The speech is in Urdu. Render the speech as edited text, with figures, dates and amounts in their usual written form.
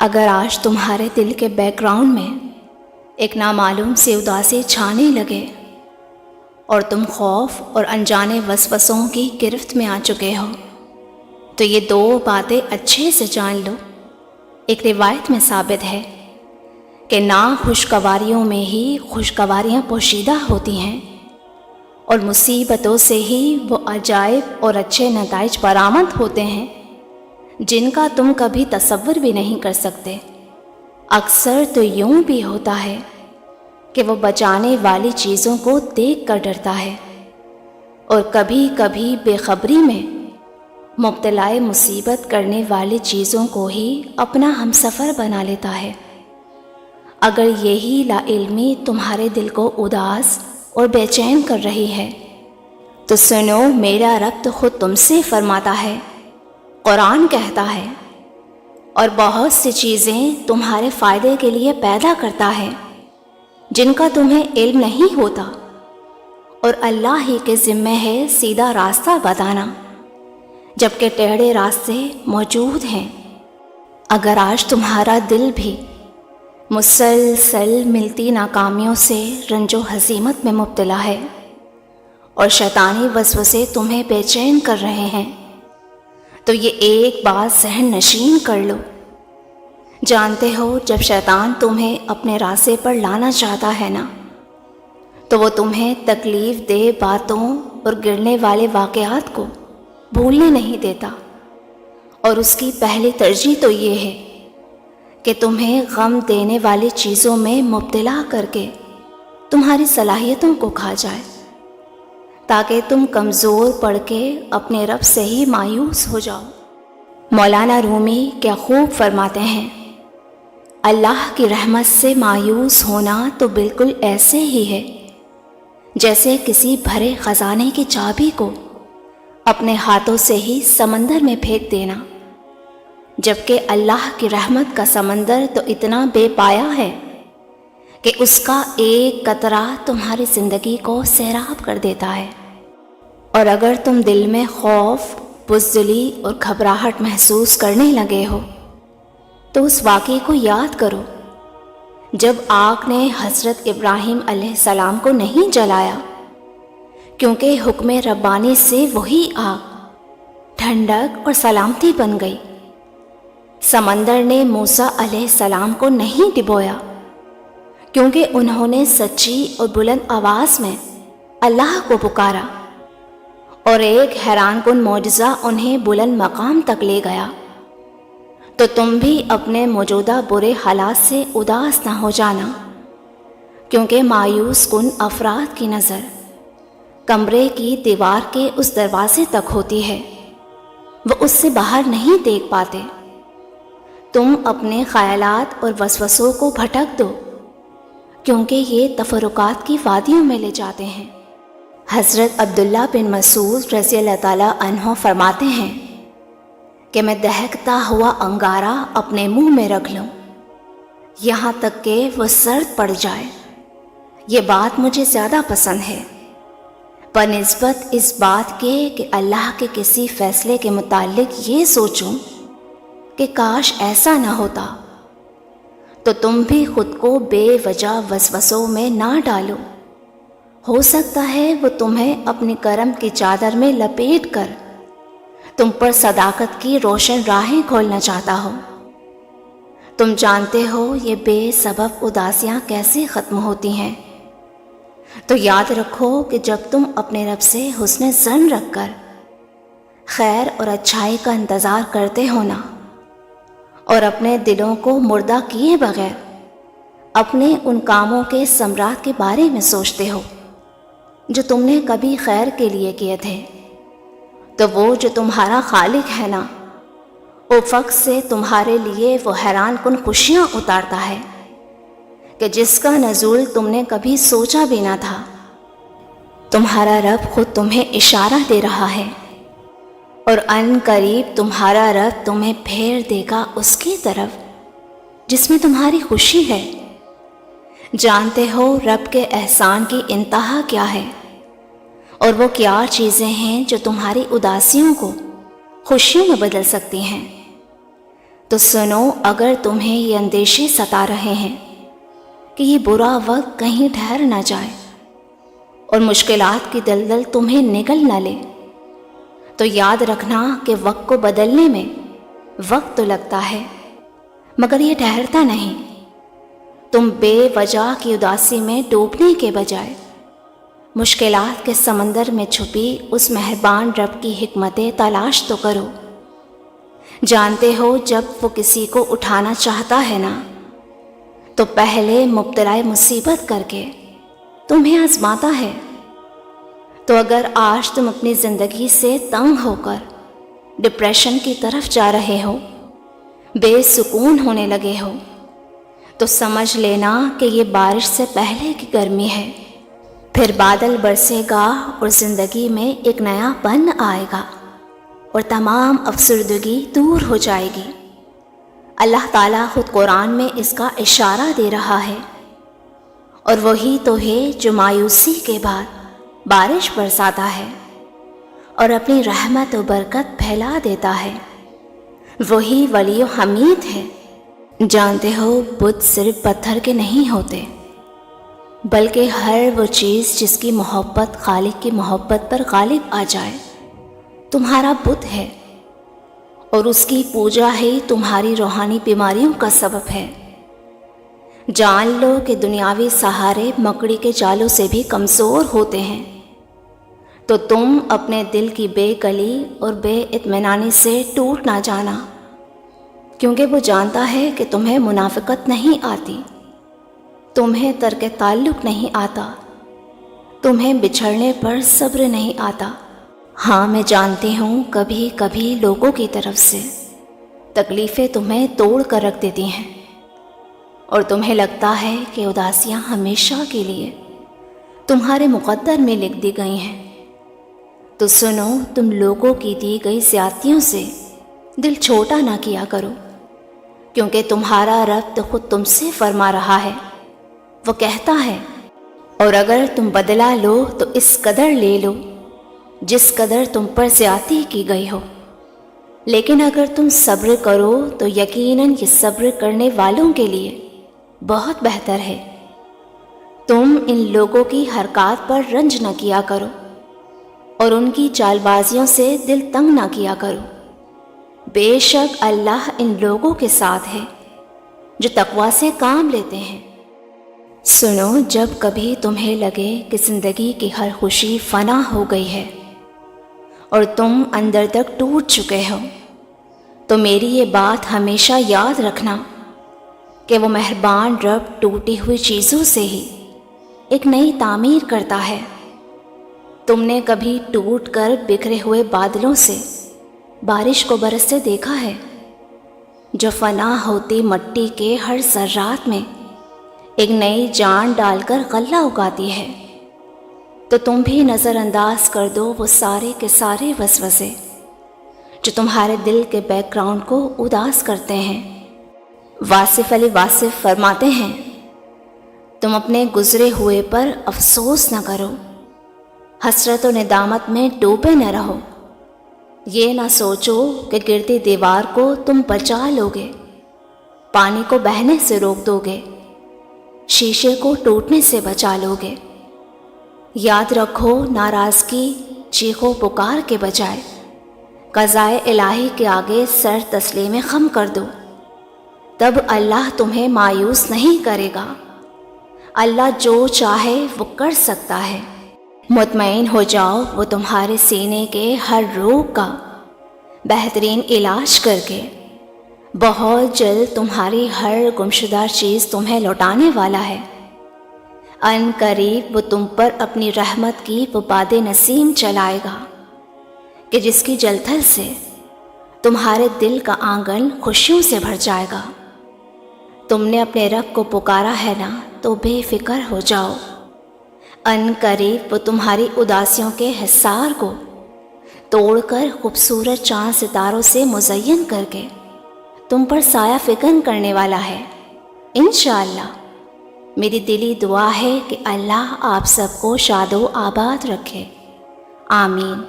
اگر آج تمہارے دل کے بیک گراؤنڈ میں ایک نامعلوم سی اداسی چھانے لگے اور تم خوف اور انجانے وسوسوں کی گرفت میں آ چکے ہو، تو یہ دو باتیں اچھے سے جان لو۔ ایک روایت میں ثابت ہے کہ ناخوشگواریوں میں ہی خوشگواریاں پوشیدہ ہوتی ہیں، اور مصیبتوں سے ہی وہ عجائب اور اچھے نتائج برآمد ہوتے ہیں جن کا تم کبھی تصور بھی نہیں کر سکتے۔ اکثر تو یوں بھی ہوتا ہے کہ وہ بچانے والی چیزوں کو دیکھ کر ڈرتا ہے، اور کبھی کبھی بے خبری میں مبتلا مصیبت کرنے والی چیزوں کو ہی اپنا ہمسفر بنا لیتا ہے۔ اگر یہی لا علمی تمہارے دل کو اداس اور بے چین کر رہی ہے تو سنو، میرا رب تو خود تم سے فرماتا ہے، قرآن کہتا ہے، اور بہت سی چیزیں تمہارے فائدے کے لیے پیدا کرتا ہے جن کا تمہیں علم نہیں ہوتا، اور اللہ ہی کے ذمہ ہے سیدھا راستہ بتانا، جبکہ ٹیڑھے راستے موجود ہیں۔ اگر آج تمہارا دل بھی مسلسل ملتی ناکامیوں سے رنج و ہزیمت میں مبتلا ہے اور شیطانی وسوسے تمہیں بے چین کر رہے ہیں، تو یہ ایک بات ذہن نشین کر لو۔ جانتے ہو، جب شیطان تمہیں اپنے راستے پر لانا چاہتا ہے نا، تو وہ تمہیں تکلیف دہ باتوں اور گرنے والے واقعات کو بھولنے نہیں دیتا، اور اس کی پہلی ترجیح تو یہ ہے کہ تمہیں غم دینے والی چیزوں میں مبتلا کر کے تمہاری صلاحیتوں کو کھا جائے، تاکہ تم کمزور پڑ کے اپنے رب سے ہی مایوس ہو جاؤ۔ مولانا رومی کیا خوب فرماتے ہیں، اللہ کی رحمت سے مایوس ہونا تو بالکل ایسے ہی ہے جیسے کسی بھرے خزانے کی چابی کو اپنے ہاتھوں سے ہی سمندر میں پھینک دینا، جبکہ اللہ کی رحمت کا سمندر تو اتنا بے پایا ہے کہ اس کا ایک قطرہ تمہاری زندگی کو سیراب کر دیتا ہے۔ اور اگر تم دل میں خوف، بزدلی اور گھبراہٹ محسوس کرنے لگے ہو تو اس واقعے کو یاد کرو جب آگ نے حضرت ابراہیم علیہ السلام کو نہیں جلایا، کیونکہ حکم ربانی سے وہی آگ ٹھنڈک اور سلامتی بن گئی۔ سمندر نے موسیٰ علیہ السلام کو نہیں ڈبویا، کیونکہ انہوں نے سچی اور بلند آواز میں اللہ کو پکارا، اور ایک حیران کن معجزہ انہیں بلند مقام تک لے گیا۔ تو تم بھی اپنے موجودہ برے حالات سے اداس نہ ہو جانا، کیونکہ مایوس کن افراد کی نظر کمرے کی دیوار کے اس دروازے تک ہوتی ہے، وہ اس سے باہر نہیں دیکھ پاتے۔ تم اپنے خیالات اور وسوسوں کو بھٹک دو، کیونکہ یہ تفرقات کی وادیوں میں لے جاتے ہیں۔ حضرت عبداللہ بن مسعود رضی اللہ تعالیٰ عنہ فرماتے ہیں کہ میں دہکتا ہوا انگارہ اپنے منہ میں رکھ لوں یہاں تک کہ وہ سرد پڑ جائے، یہ بات مجھے زیادہ پسند ہے بنسبت اس بات کے کہ اللہ کے کسی فیصلے کے متعلق یہ سوچوں کہ کاش ایسا نہ ہوتا۔ تو تم بھی خود کو بے وجہ وسوسوں میں نہ ڈالو، ہو سکتا ہے وہ تمہیں اپنی کرم کی چادر میں لپیٹ کر تم پر صداقت کی روشن راہیں کھولنا چاہتا ہو۔ تم جانتے ہو یہ بے سبب اداسیاں کیسے ختم ہوتی ہیں، تو یاد رکھو کہ جب تم اپنے رب سے حسن ظن رکھ کر خیر اور اچھائی کا انتظار کرتے ہو نا، اور اپنے دلوں کو مردہ کیے بغیر اپنے ان کاموں کے ثمرات کے بارے میں سوچتے ہو جو تم نے کبھی خیر کے لیے کیے تھے، تو وہ جو تمہارا خالق ہے نا، افق سے تمہارے لیے وہ حیران کن خوشیاں اتارتا ہے کہ جس کا نزول تم نے کبھی سوچا بھی نہ تھا۔ تمہارا رب خود تمہیں اشارہ دے رہا ہے، اور ان قریب تمہارا رب تمہیں پھیر دے گا اس کی طرف جس میں تمہاری خوشی ہے۔ جانتے ہو رب کے احسان کی انتہا کیا ہے، اور وہ کیا چیزیں ہیں جو تمہاری اداسیوں کو خوشیوں میں بدل سکتی ہیں۔ تو سنو، اگر تمہیں یہ اندیشے ستا رہے ہیں کہ یہ برا وقت کہیں ٹھہر نہ جائے اور مشکلات کی دلدل تمہیں نگل نہ لے، تو یاد رکھنا کہ وقت کو بدلنے میں وقت تو لگتا ہے مگر یہ ٹھہرتا نہیں۔ تم بے وجہ کی اداسی میں ڈوبنے کے بجائے مشکلات کے سمندر میں چھپی اس مہربان رب کی حکمتیں تلاش تو کرو۔ جانتے ہو جب وہ کسی کو اٹھانا چاہتا ہے نا تو پہلے مبتلا مصیبت کر کے تمہیں آزماتا ہے۔ تو اگر آج تم اپنی زندگی سے تنگ ہو کر ڈپریشن کی طرف جا رہے ہو، بے سکون ہونے لگے ہو، تو سمجھ لینا کہ یہ بارش سے پہلے کی گرمی ہے۔ پھر بادل برسے گا اور زندگی میں ایک نیا پن آئے گا اور تمام افسردگی دور ہو جائے گی۔ اللہ تعالیٰ خود قرآن میں اس کا اشارہ دے رہا ہے، اور وہی تو ہے جو مایوسی کے بعد بارش برساتا ہے اور اپنی رحمت و برکت پھیلا دیتا ہے۔ وہی ولی و حمید ہے۔ جانتے ہو بت صرف پتھر کے نہیں ہوتے، بلکہ ہر وہ چیز جس کی محبت خالق کی محبت پر غالب آ جائے تمہارا بت ہے، اور اس کی پوجا ہی تمہاری روحانی بیماریوں کا سبب ہے۔ جان لو کہ دنیاوی سہارے مکڑی کے جالوں سے بھی کمزور ہوتے ہیں، تو تم اپنے دل کی بے کلی اور بے اطمینانی سے ٹوٹ نہ جانا، کیونکہ وہ جانتا ہے کہ تمہیں منافقت نہیں آتی، تمہیں ترک تعلق نہیں آتا، تمہیں بچھڑنے پر صبر نہیں آتا۔ ہاں میں جانتی ہوں کبھی کبھی لوگوں کی طرف سے تکلیفیں تمہیں توڑ کر رکھ دیتی ہیں، اور تمہیں لگتا ہے کہ اداسیاں ہمیشہ کے لیے تمہارے مقدر میں لکھ دی گئی ہیں۔ تو سنو، تم لوگوں کی دی گئی زیادتیوں سے دل چھوٹا نہ کیا کرو، کیونکہ تمہارا رب تو خود تم سے فرما رہا ہے۔ وہ کہتا ہے، اور اگر تم بدلہ لو تو اس قدر لے لو جس قدر تم پر زیادتی کی گئی ہو، لیکن اگر تم صبر کرو تو یقیناً یہ صبر کرنے والوں کے لیے بہت بہتر ہے۔ تم ان لوگوں کی حرکات پر رنج نہ کیا کرو اور ان کی چال بازیوں سے دل تنگ نہ کیا کرو۔ بے شک اللہ ان لوگوں کے ساتھ ہے جو تقوی سے کام لیتے ہیں۔ سنو، جب کبھی تمہیں لگے کہ زندگی کی ہر خوشی فنا ہو گئی ہے اور تم اندر تک ٹوٹ چکے ہو، تو میری یہ بات ہمیشہ یاد رکھنا کہ وہ مہربان رب ٹوٹی ہوئی چیزوں سے ہی ایک نئی تعمیر کرتا ہے۔ تم نے کبھی ٹوٹ کر بکھرے ہوئے بادلوں سے بارش کو برستے دیکھا ہے، جو فنا ہوتی مٹی کے ہر ذرات میں ایک نئی جان ڈال کر غلہ اگاتی ہے؟ تو تم بھی نظر انداز کر دو وہ سارے کے سارے وسوسے جو تمہارے دل کے بیک گراؤنڈ کو اداس کرتے ہیں۔ واصف علی واصف فرماتے ہیں، تم اپنے گزرے ہوئے پر افسوس نہ کرو، حسرت و ندامت میں ڈوبے نہ رہو۔ یہ نہ سوچو کہ گرتی دیوار کو تم بچا لوگے، پانی کو بہنے سے روک دو گے، شیشے کو ٹوٹنے سے بچا لوگے۔ یاد رکھو، ناراضگی چیخ و پکار کے بجائے قضائے الہی کے آگے سر تسلیم خم کر دو، تب اللہ تمہیں مایوس نہیں کرے گا۔ اللہ جو چاہے وہ کر سکتا ہے۔ مطمئن ہو جاؤ، وہ تمہارے سینے کے ہر روگ کا بہترین علاج کر کے بہت جلد تمہاری ہر گمشدہ چیز تمہیں لوٹانے والا ہے۔ ان قریب وہ تم پر اپنی رحمت کی وہ باد نسیم چلائے گا کہ جس کی جلتھل سے تمہارے دل کا آنگن خوشیوں سے بھر جائے گا۔ تم نے اپنے رب کو پکارا ہے نا، تو بے فکر ہو جاؤ۔ ان قریب وہ تمہاری اداسیوں کے حصار کو توڑ کر خوبصورت چاند ستاروں سے مزین کر کے تم پر سایہ فکن کرنے والا ہے۔ انشاءاللہ میری دلی دعا ہے کہ اللہ آپ سب کو شاد و آباد رکھے۔ آمین۔